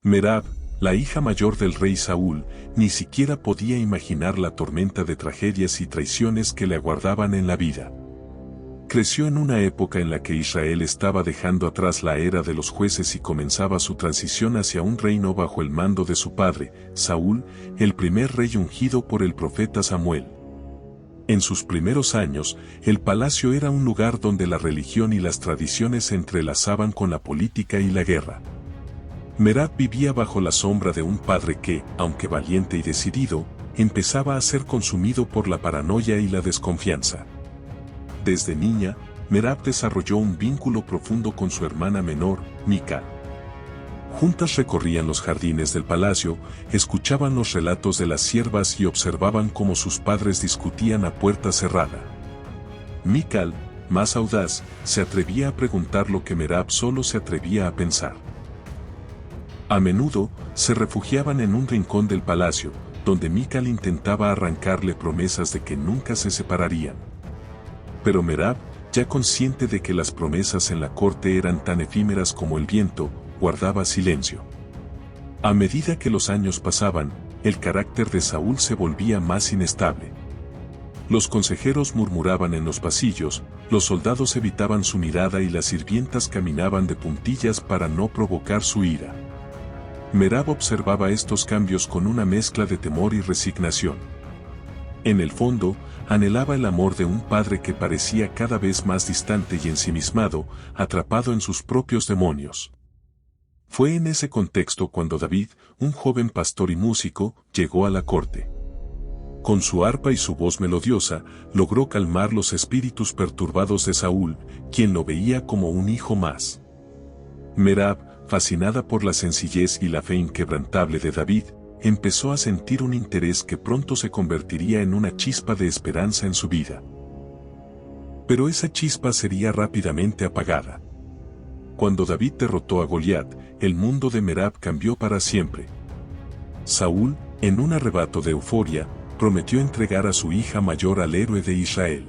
Merab, la hija mayor del rey Saúl, ni siquiera podía imaginar la tormenta de tragedias y traiciones que le aguardaban en la vida. Creció en una época en la que Israel estaba dejando atrás la era de los jueces y comenzaba su transición hacia un reino bajo el mando de su padre, Saúl, el primer rey ungido por el profeta Samuel. En sus primeros años, el palacio era un lugar donde la religión y las tradiciones se entrelazaban con la política y la guerra. Merab vivía bajo la sombra de un padre que, aunque valiente y decidido, empezaba a ser consumido por la paranoia y la desconfianza. Desde niña, Merab desarrolló un vínculo profundo con su hermana menor, Mical. Juntas recorrían los jardines del palacio, escuchaban los relatos de las siervas y observaban cómo sus padres discutían a puerta cerrada. Mical, más audaz, se atrevía a preguntar lo que Merab solo se atrevía a pensar. A menudo, se refugiaban en un rincón del palacio, donde Mical intentaba arrancarle promesas de que nunca se separarían. Pero Merab, ya consciente de que las promesas en la corte eran tan efímeras como el viento, guardaba silencio. A medida que los años pasaban, el carácter de Saúl se volvía más inestable. Los consejeros murmuraban en los pasillos, los soldados evitaban su mirada y las sirvientas caminaban de puntillas para no provocar su ira. Merab observaba estos cambios con una mezcla de temor y resignación. En el fondo, anhelaba el amor de un padre que parecía cada vez más distante y ensimismado, atrapado en sus propios demonios. Fue en ese contexto cuando David, un joven pastor y músico, llegó a la corte. Con su arpa y su voz melodiosa, logró calmar los espíritus perturbados de Saúl, quien lo veía como un hijo más. Merab, fascinada por la sencillez y la fe inquebrantable de David, empezó a sentir un interés que pronto se convertiría en una chispa de esperanza en su vida. Pero esa chispa sería rápidamente apagada. Cuando David derrotó a Goliat, el mundo de Merab cambió para siempre. Saúl, en un arrebato de euforia, prometió entregar a su hija mayor al héroe de Israel.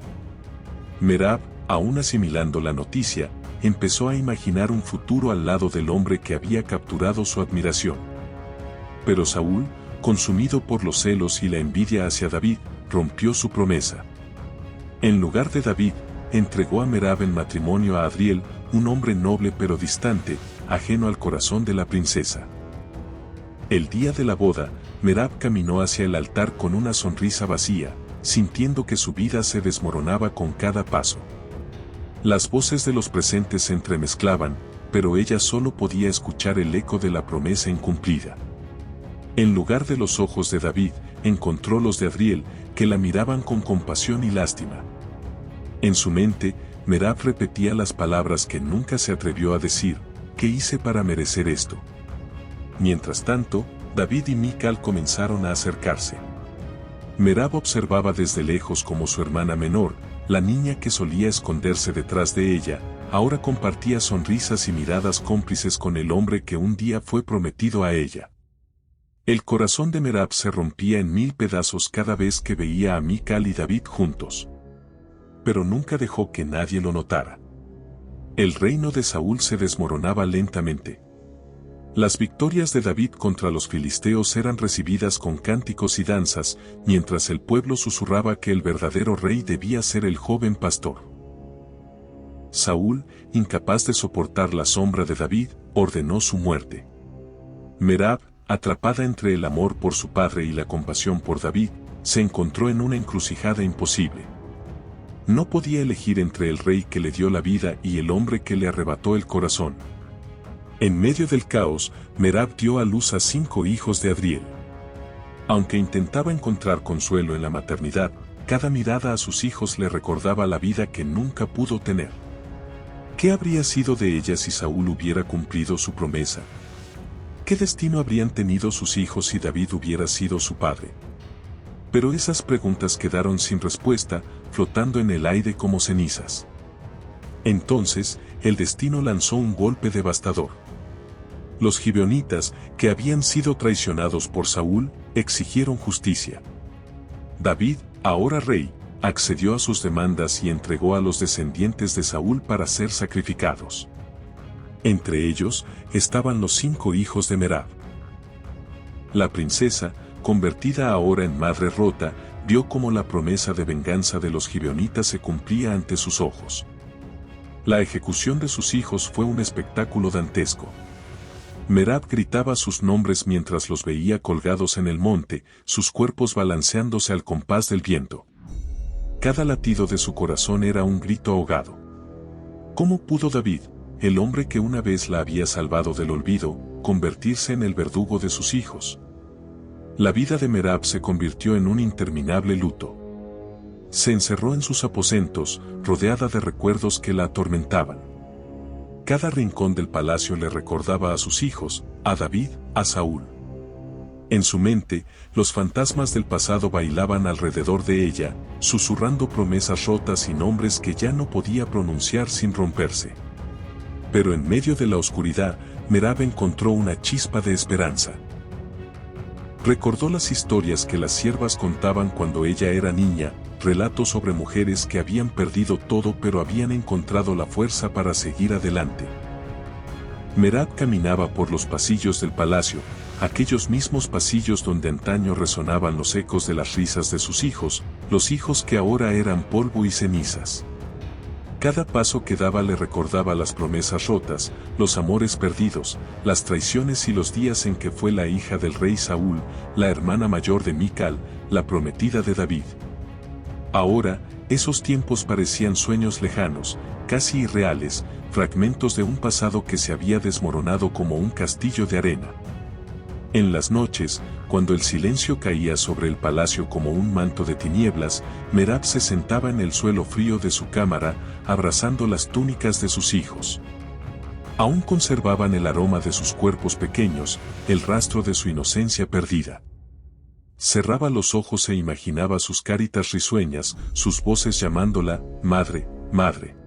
Merab, aún asimilando la noticia, empezó a imaginar un futuro al lado del hombre que había capturado su admiración. Pero Saúl, consumido por los celos y la envidia hacia David, rompió su promesa. En lugar de David, entregó a Merab en matrimonio a Adriel, un hombre noble pero distante, ajeno al corazón de la princesa. El día de la boda, Merab caminó hacia el altar con una sonrisa vacía, sintiendo que su vida se desmoronaba con cada paso. Las voces de los presentes se entremezclaban, pero ella solo podía escuchar el eco de la promesa incumplida. En lugar de los ojos de David, encontró los de Adriel, que la miraban con compasión y lástima. En su mente, Merab repetía las palabras que nunca se atrevió a decir: ¿qué hice para merecer esto? Mientras tanto, David y Mical comenzaron a acercarse. Merab observaba desde lejos cómo su hermana menor, la niña que solía esconderse detrás de ella, ahora compartía sonrisas y miradas cómplices con el hombre que un día fue prometido a ella. El corazón de Merab se rompía en 1000 pedazos cada vez que veía a Mical y David juntos. Pero nunca dejó que nadie lo notara. El reino de Saúl se desmoronaba lentamente. Las victorias de David contra los filisteos eran recibidas con cánticos y danzas, mientras el pueblo susurraba que el verdadero rey debía ser el joven pastor. Saúl, incapaz de soportar la sombra de David, ordenó su muerte. Merab, atrapada entre el amor por su padre y la compasión por David, se encontró en una encrucijada imposible. No podía elegir entre el rey que le dio la vida y el hombre que le arrebató el corazón. En medio del caos, Merab dio a luz a 5 hijos de Adriel. Aunque intentaba encontrar consuelo en la maternidad, cada mirada a sus hijos le recordaba la vida que nunca pudo tener. ¿Qué habría sido de ella si Saúl hubiera cumplido su promesa? ¿Qué destino habrían tenido sus hijos si David hubiera sido su padre? Pero esas preguntas quedaron sin respuesta, flotando en el aire como cenizas. Entonces, el destino lanzó un golpe devastador. Los gibeonitas, que habían sido traicionados por Saúl, exigieron justicia. David, ahora rey, accedió a sus demandas y entregó a los descendientes de Saúl para ser sacrificados. Entre ellos, estaban los 5 hijos de Merab. La princesa, convertida ahora en madre rota, vio cómo la promesa de venganza de los gibeonitas se cumplía ante sus ojos. La ejecución de sus hijos fue un espectáculo dantesco. Merab gritaba sus nombres mientras los veía colgados en el monte, sus cuerpos balanceándose al compás del viento. Cada latido de su corazón era un grito ahogado. ¿Cómo pudo David, el hombre que una vez la había salvado del olvido, convertirse en el verdugo de sus hijos? La vida de Merab se convirtió en un interminable luto. Se encerró en sus aposentos, rodeada de recuerdos que la atormentaban. Cada rincón del palacio le recordaba a sus hijos, a David, a Saúl. En su mente, los fantasmas del pasado bailaban alrededor de ella, susurrando promesas rotas y nombres que ya no podía pronunciar sin romperse. Pero en medio de la oscuridad, Merab encontró una chispa de esperanza. Recordó las historias que las siervas contaban cuando ella era niña, relatos sobre mujeres que habían perdido todo pero habían encontrado la fuerza para seguir adelante. Merab caminaba por los pasillos del palacio, aquellos mismos pasillos donde antaño resonaban los ecos de las risas de sus hijos, los hijos que ahora eran polvo y cenizas. Cada paso que daba le recordaba las promesas rotas, los amores perdidos, las traiciones y los días en que fue la hija del rey Saúl, la hermana mayor de Mical, la prometida de David. Ahora, esos tiempos parecían sueños lejanos, casi irreales, fragmentos de un pasado que se había desmoronado como un castillo de arena. En las noches, cuando el silencio caía sobre el palacio como un manto de tinieblas, Merab se sentaba en el suelo frío de su cámara, abrazando las túnicas de sus hijos. Aún conservaban el aroma de sus cuerpos pequeños, el rastro de su inocencia perdida. Cerraba los ojos e imaginaba sus caritas risueñas, sus voces llamándola, madre, madre.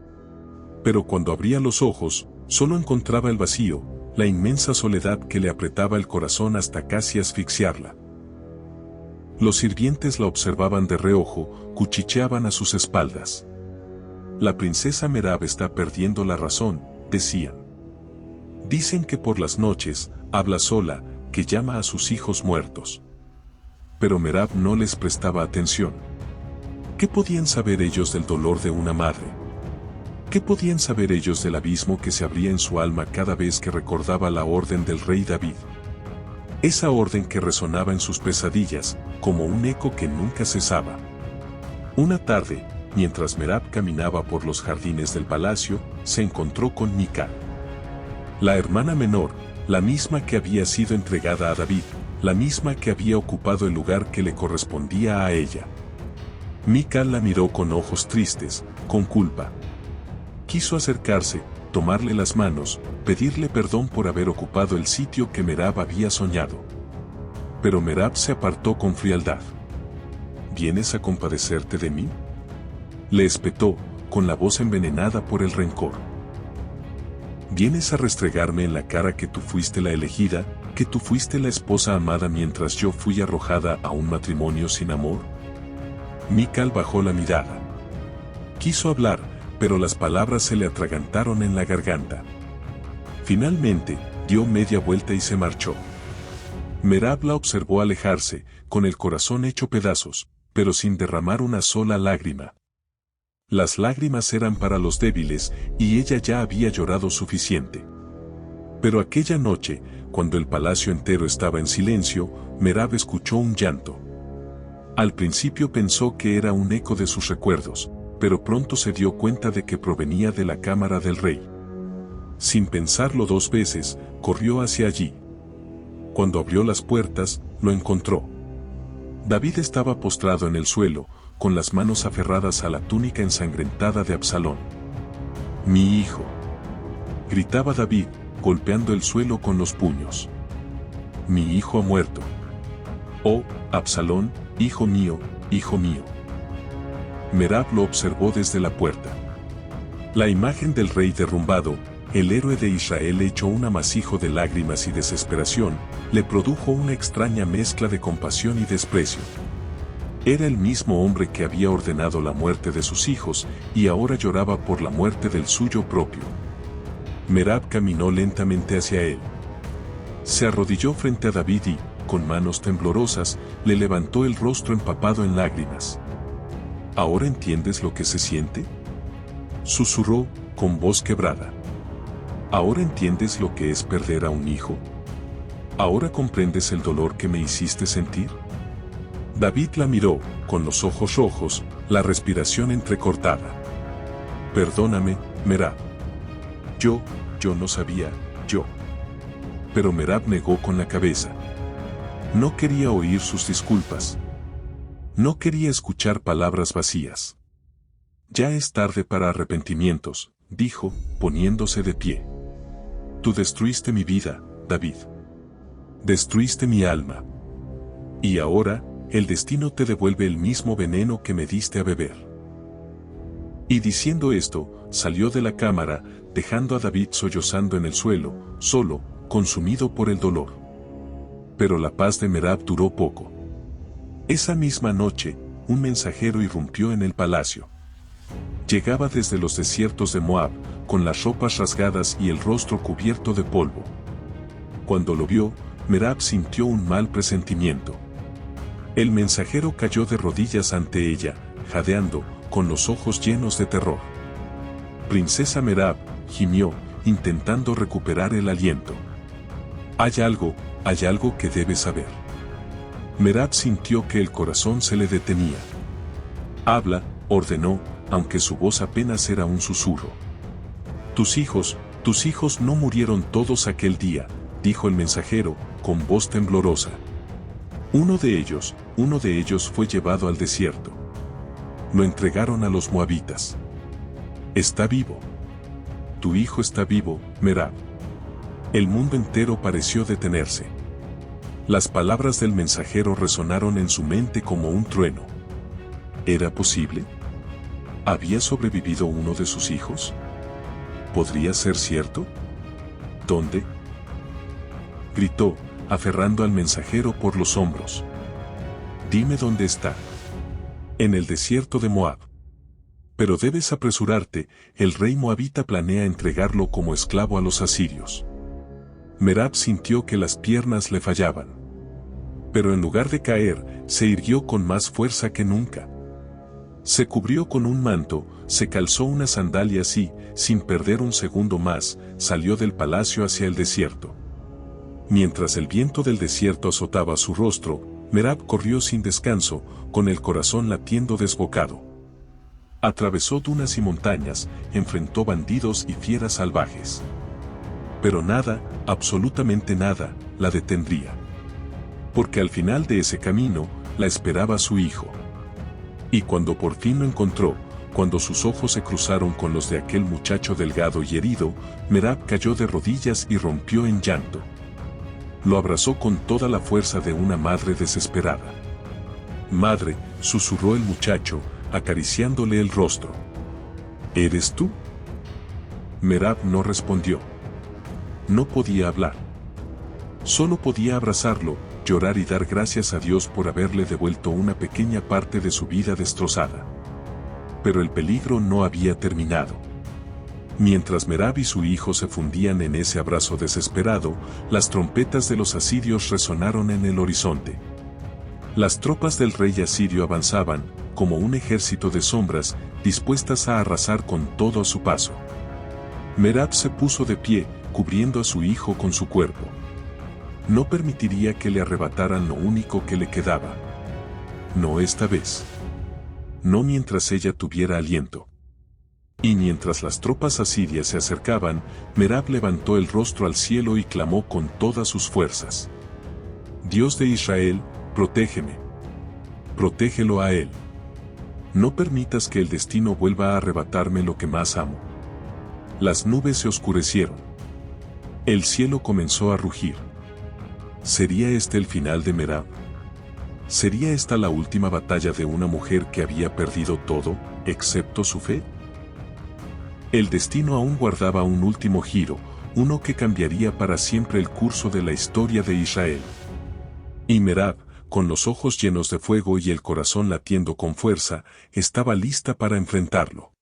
Pero cuando abría los ojos, solo encontraba el vacío, la inmensa soledad que le apretaba el corazón hasta casi asfixiarla. Los sirvientes la observaban de reojo, cuchicheaban a sus espaldas. La princesa Merab está perdiendo la razón, decían. Dicen que por las noches, habla sola, que llama a sus hijos muertos. Pero Merab no les prestaba atención. ¿Qué podían saber ellos del dolor de una madre? ¿Qué podían saber ellos del abismo que se abría en su alma cada vez que recordaba la orden del rey David? Esa orden que resonaba en sus pesadillas, como un eco que nunca cesaba. Una tarde, mientras Merab caminaba por los jardines del palacio, se encontró con Mical. La hermana menor, la misma que había sido entregada a David, la misma que había ocupado el lugar que le correspondía a ella. Mical la miró con ojos tristes, con culpa. Quiso acercarse, tomarle las manos, pedirle perdón por haber ocupado el sitio que Merab había soñado. Pero Merab se apartó con frialdad. ¿Vienes a compadecerte de mí?, le espetó, con la voz envenenada por el rencor. ¿Vienes a restregarme en la cara que tú fuiste la elegida, que tú fuiste la esposa amada mientras yo fui arrojada a un matrimonio sin amor? Mical bajó la mirada. Quiso hablar, pero las palabras se le atragantaron en la garganta. Finalmente, dio media vuelta y se marchó. Merab la observó alejarse, con el corazón hecho pedazos, pero sin derramar una sola lágrima. Las lágrimas eran para los débiles, y ella ya había llorado suficiente. Pero aquella noche, cuando el palacio entero estaba en silencio, Merab escuchó un llanto. Al principio pensó que era un eco de sus recuerdos, pero pronto se dio cuenta de que provenía de la cámara del rey. Sin pensarlo dos veces, corrió hacia allí. Cuando abrió las puertas, lo encontró. David estaba postrado en el suelo, con las manos aferradas a la túnica ensangrentada de Absalón. «Mi hijo», gritaba David, golpeando el suelo con los puños. «Mi hijo ha muerto. Oh, Absalón, hijo mío, hijo mío». Merab lo observó desde la puerta. La imagen del rey derrumbado, el héroe de Israel hecho un amasijo de lágrimas y desesperación, le produjo una extraña mezcla de compasión y desprecio. Era el mismo hombre que había ordenado la muerte de sus hijos, y ahora lloraba por la muerte del suyo propio. Merab caminó lentamente hacia él. Se arrodilló frente a David y, con manos temblorosas, le levantó el rostro empapado en lágrimas. ¿Ahora entiendes lo que se siente?, susurró, con voz quebrada. ¿Ahora entiendes lo que es perder a un hijo? ¿Ahora comprendes el dolor que me hiciste sentir? David la miró, con los ojos rojos, la respiración entrecortada. Perdóname, Merab. Yo no sabía, yo. Pero Merab negó con la cabeza. No quería oír sus disculpas. No quería escuchar palabras vacías. Ya es tarde para arrepentimientos, dijo, poniéndose de pie. Tú destruiste mi vida, David. Destruiste mi alma. Y ahora, el destino te devuelve el mismo veneno que me diste a beber. Y diciendo esto, salió de la cámara, dejando a David sollozando en el suelo, solo, consumido por el dolor. Pero la paz de Merab duró poco. Esa misma noche, un mensajero irrumpió en el palacio. Llegaba desde los desiertos de Moab, con las ropas rasgadas y el rostro cubierto de polvo. Cuando lo vio, Merab sintió un mal presentimiento. El mensajero cayó de rodillas ante ella, jadeando, con los ojos llenos de terror. Princesa Merab, gimió, intentando recuperar el aliento. Hay algo que debes saber. Merab sintió que el corazón se le detenía. Habla, ordenó, aunque su voz apenas era un susurro. Tus hijos no murieron todos aquel día, dijo el mensajero, con voz temblorosa. Uno de ellos fue llevado al desierto. Lo entregaron a los moabitas. Está vivo. Tu hijo está vivo, Merab. El mundo entero pareció detenerse. Las palabras del mensajero resonaron en su mente como un trueno. ¿Era posible? ¿Había sobrevivido uno de sus hijos? ¿Podría ser cierto? ¿Dónde? Gritó, aferrando al mensajero por los hombros. Dime dónde está. En el desierto de Moab. Pero debes apresurarte, el rey moabita planea entregarlo como esclavo a los asirios. Merab sintió que las piernas le fallaban. Pero en lugar de caer, se irguió con más fuerza que nunca. Se cubrió con un manto, se calzó unas sandalias y, sin perder un segundo más, salió del palacio hacia el desierto. Mientras el viento del desierto azotaba su rostro, Merab corrió sin descanso, con el corazón latiendo desbocado. Atravesó dunas y montañas, enfrentó bandidos y fieras salvajes. Pero nada, absolutamente nada, la detendría. Porque al final de ese camino, la esperaba su hijo. Y cuando por fin lo encontró, cuando sus ojos se cruzaron con los de aquel muchacho delgado y herido, Merab cayó de rodillas y rompió en llanto. Lo abrazó con toda la fuerza de una madre desesperada. Madre, susurró el muchacho, acariciándole el rostro. ¿Eres tú? Merab no respondió. No podía hablar. Solo podía abrazarlo, llorar y dar gracias a Dios por haberle devuelto una pequeña parte de su vida destrozada. Pero el peligro no había terminado. Mientras Merab y su hijo se fundían en ese abrazo desesperado, las trompetas de los asirios resonaron en el horizonte. Las tropas del rey asirio avanzaban, como un ejército de sombras, dispuestas a arrasar con todo a su paso. Merab se puso de pie, cubriendo a su hijo con su cuerpo. No permitiría que le arrebataran lo único que le quedaba. No esta vez. No mientras ella tuviera aliento. Y mientras las tropas asirias se acercaban, Merab levantó el rostro al cielo y clamó con todas sus fuerzas. Dios de Israel, protégeme. Protégelo a él. No permitas que el destino vuelva a arrebatarme lo que más amo. Las nubes se oscurecieron. El cielo comenzó a rugir. ¿Sería este el final de Merab? ¿Sería esta la última batalla de una mujer que había perdido todo, excepto su fe? El destino aún guardaba un último giro, uno que cambiaría para siempre el curso de la historia de Israel. Y Merab, con los ojos llenos de fuego y el corazón latiendo con fuerza, estaba lista para enfrentarlo.